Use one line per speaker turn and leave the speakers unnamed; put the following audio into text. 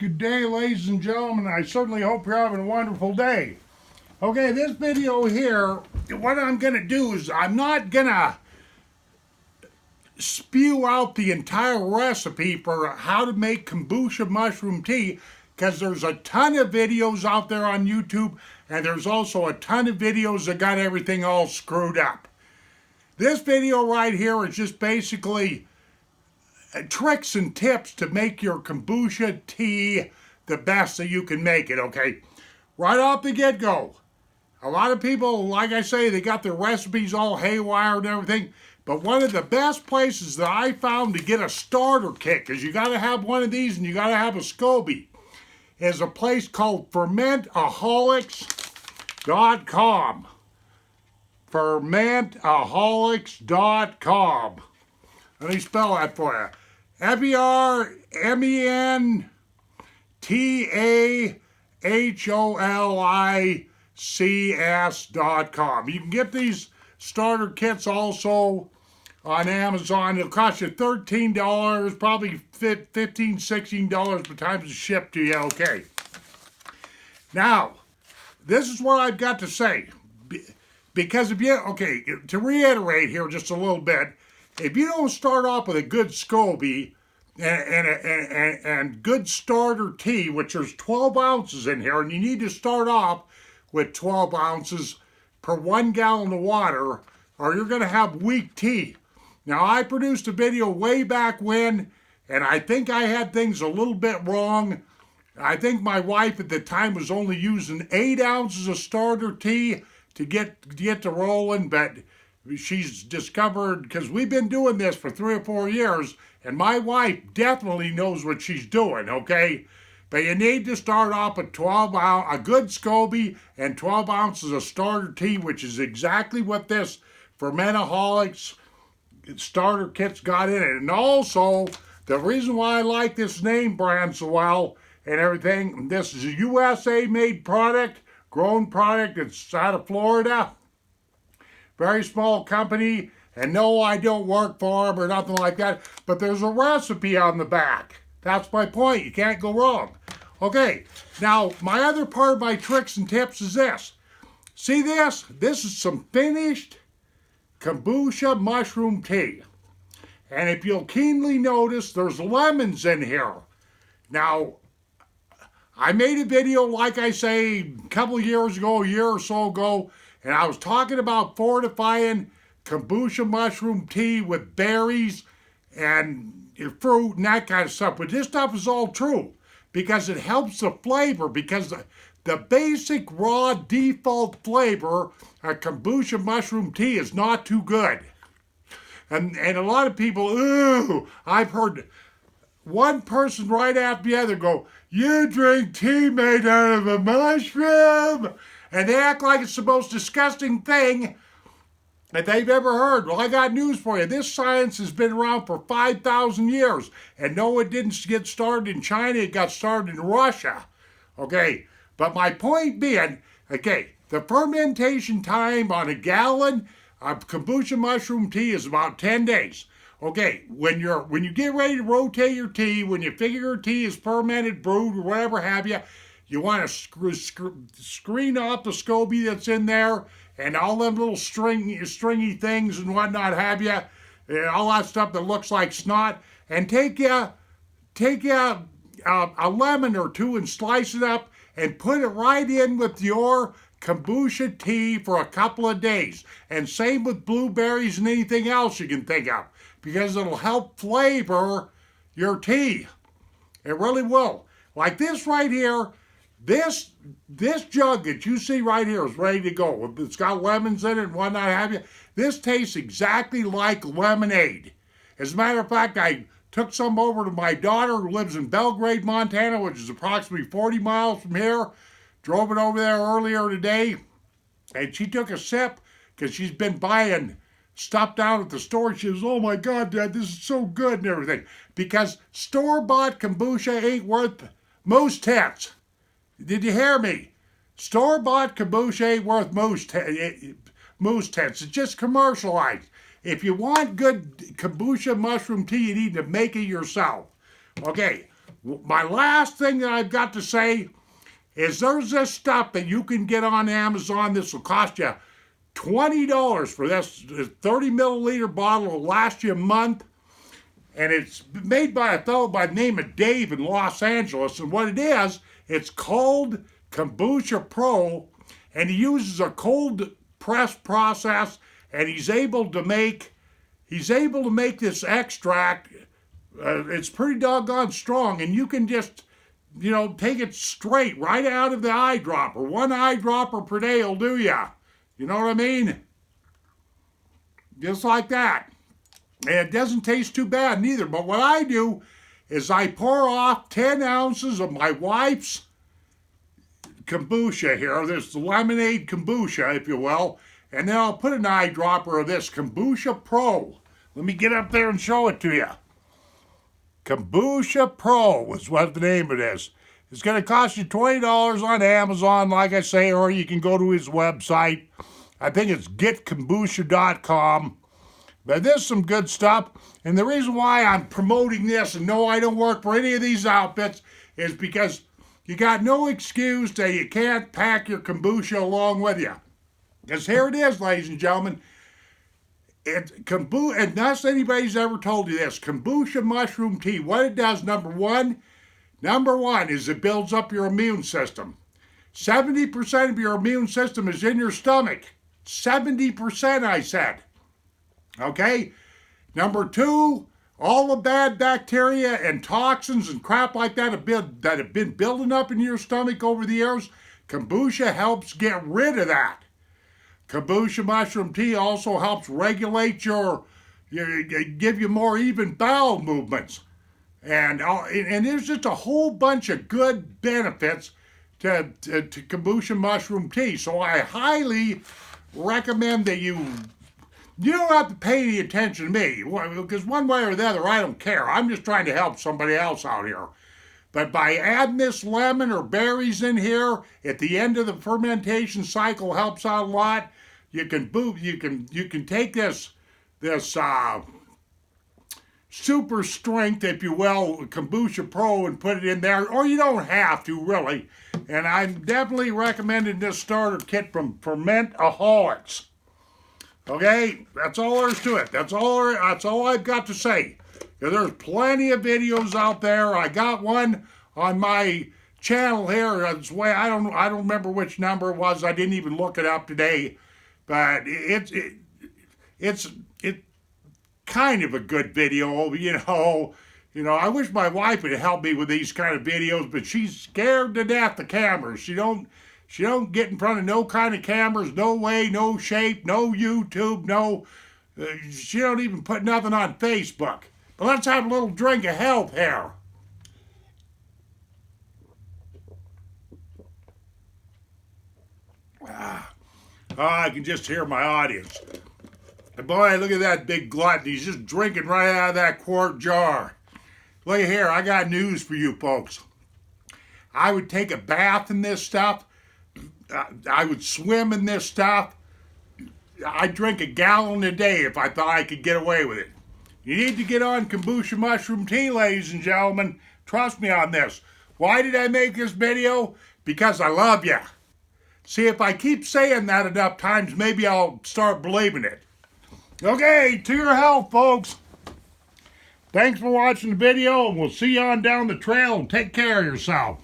Good day, ladies and gentlemen. I certainly hope you're having a wonderful day. Okay, this video here, what I'm going to do is I'm not going to spew out the entire recipe for how to make kombucha mushroom tea, because there's a ton of videos out there on YouTube, and there's also a ton of videos that got everything all screwed up. This video right here is just basically tricks and tips to make your kombucha tea the best that you can make it, okay? Right off the get-go. A lot of people, like I say, they got their recipes all haywire and everything, but one of the best places that I found to get a starter kit, because you got to have one of these and you got to have a SCOBY, is a place called fermentaholics.com. fermentaholics.com. Let me spell that for you. fermentaholics.com. You can get these starter kits also on Amazon. It'll cost you $13, probably $15, $16 by the time it's shipped to you. Okay. Now, this is what I've got to say. Because if you, okay, to reiterate here just a little bit, if you don't start off with a good SCOBY and good starter tea, which there's 12 ounces in here, and you need to start off with 12 ounces per 1 gallon of water, or you're going to have weak tea. Now, I produced a video way back when, and I think I had things a little bit wrong. I think my wife at the time was only using 8 ounces of starter tea to get to rolling, but she's discovered, because we've been doing this for 3 or 4 years, and my wife definitely knows what she's doing, okay? But you need to start off with a good SCOBY and 12 ounces of starter tea, which is exactly what this Fermentaholics starter kit's got in it. And also, the reason why I like this name brand so well and everything, this is a USA-made product, grown product. It's out of Florida. Very small company, and no, I don't work for them or nothing like that, but there's a recipe on the back. That's my point. You can't go wrong. Okay, now my other part of my tricks and tips is this. See this? This is some finished Kombucha mushroom tea. And if you'll keenly notice, there's lemons in here. Now, I made a video, like I say, a couple of years ago, a year or so ago, and I was talking about fortifying kombucha mushroom tea with berries and fruit and that kind of stuff. But this stuff is all true because it helps the flavor, because the basic raw default flavor of kombucha mushroom tea is not too good. And a lot of people, ooh, I've heard one person right after the other go, "You drink tea made out of a mushroom?" And they act like it's the most disgusting thing that they've ever heard. Well, I got news for you. This science has been around for 5,000 years. And no, it didn't get started in China. It got started in Russia. Okay, but my point being, okay, the fermentation time on a gallon of kombucha mushroom tea is about 10 days. Okay, when you get ready to rotate your tea, when you figure your tea is fermented, brewed, or whatever have you, you want to screen off the SCOBY that's in there and all them little stringy things and whatnot have you, and all that stuff that looks like snot, and take a lemon or two and slice it up and put it right in with your kombucha tea for a couple of days. And same with blueberries and anything else you can think of, because it'll help flavor your tea. It really will. Like this right here, this jug that you see right here is ready to go. It's got lemons in it and whatnot have you. This tastes exactly like lemonade. As a matter of fact, I took some over to my daughter who lives in Belgrade, Montana, which is approximately 40 miles from here. Drove it over there earlier today, and she took a sip because she's been buying stuff down at the store. She goes, "Oh my God, Dad, this is so good," and everything. Because store-bought kombucha ain't worth most tits. Did you hear me? Store-bought kombucha ain't worth most tits. It's just commercialized. If you want good kombucha mushroom tea, you need to make it yourself. Okay, My last thing that I've got to say is there's this stuff that you can get on Amazon. This will cost you $20 for this 30 milliliter bottle. Will last you a month. And it's made by a fellow by the name of Dave in Los Angeles. And what it is, it's called Kombucha Pro. And he uses a cold press process. And he's able to make this extract. It's pretty doggone strong. And you can just, take it straight right out of the eyedropper. One eyedropper per day will do ya. You know what I mean? Just like that. And it doesn't taste too bad neither. But what I do is I pour off 10 ounces of my wife's kombucha here. This lemonade kombucha, if you will. And then I'll put an eyedropper of this Kombucha Pro. Let me get up there and show it to you. Kombucha Pro is what the name of it is. It's going to cost you $20 on Amazon, like I say, or you can go to his website. I think it's getkombucha.com. But there's some good stuff. And the reason why I'm promoting this, and no, I don't work for any of these outfits, is because you got no excuse that you can't pack your kombucha along with you. Because here it is, ladies and gentlemen. Unless anybody's ever told you this, Kombucha Mushroom Tea, what it does, number one is it builds up your immune system. 70% of your immune system is in your stomach. 70%, I said. Okay? Number two, all the bad bacteria and toxins and crap like that have been building up in your stomach over the years, kombucha helps get rid of that. Kombucha Mushroom Tea also helps regulate give you more even bowel movements. And there's just a whole bunch of good benefits to Kombucha Mushroom Tea. So I highly recommend that you don't have to pay any attention to me, because one way or the other, I don't care. I'm just trying to help somebody else out here. But by adding this lemon or berries in here at the end of the fermentation cycle, helps out a lot. You can take this super strength, if you will, Kombucha Pro, and put it in there, or you don't have to really. And I'm definitely recommending this starter kit from Fermentaholics. Okay, that's all there is to it. That's all I've got to say. There's plenty of videos out there. I got one on my channel here. I don't remember which number it was. I didn't even look it up today. But it's kind of a good video, I wish my wife would help me with these kind of videos, but she's scared to death of cameras. She don't get in front of no kind of cameras, no way, no shape, no YouTube, no. She don't even put nothing on Facebook. But let's have a little drink of health here. I can just hear my audience. And boy, look at that big glutton. He's just drinking right out of that quart jar. Look here, I got news for you folks. I would take a bath in this stuff. I would swim in this stuff. I'd drink a gallon a day if I thought I could get away with it. You need to get on Kombucha Mushroom Tea, ladies and gentlemen. Trust me on this. Why did I make this video? Because I love you. See, if I keep saying that enough times, maybe I'll start believing it. Okay, to your health, folks. Thanks for watching the video, and we'll see you on down the trail, and take care of yourself.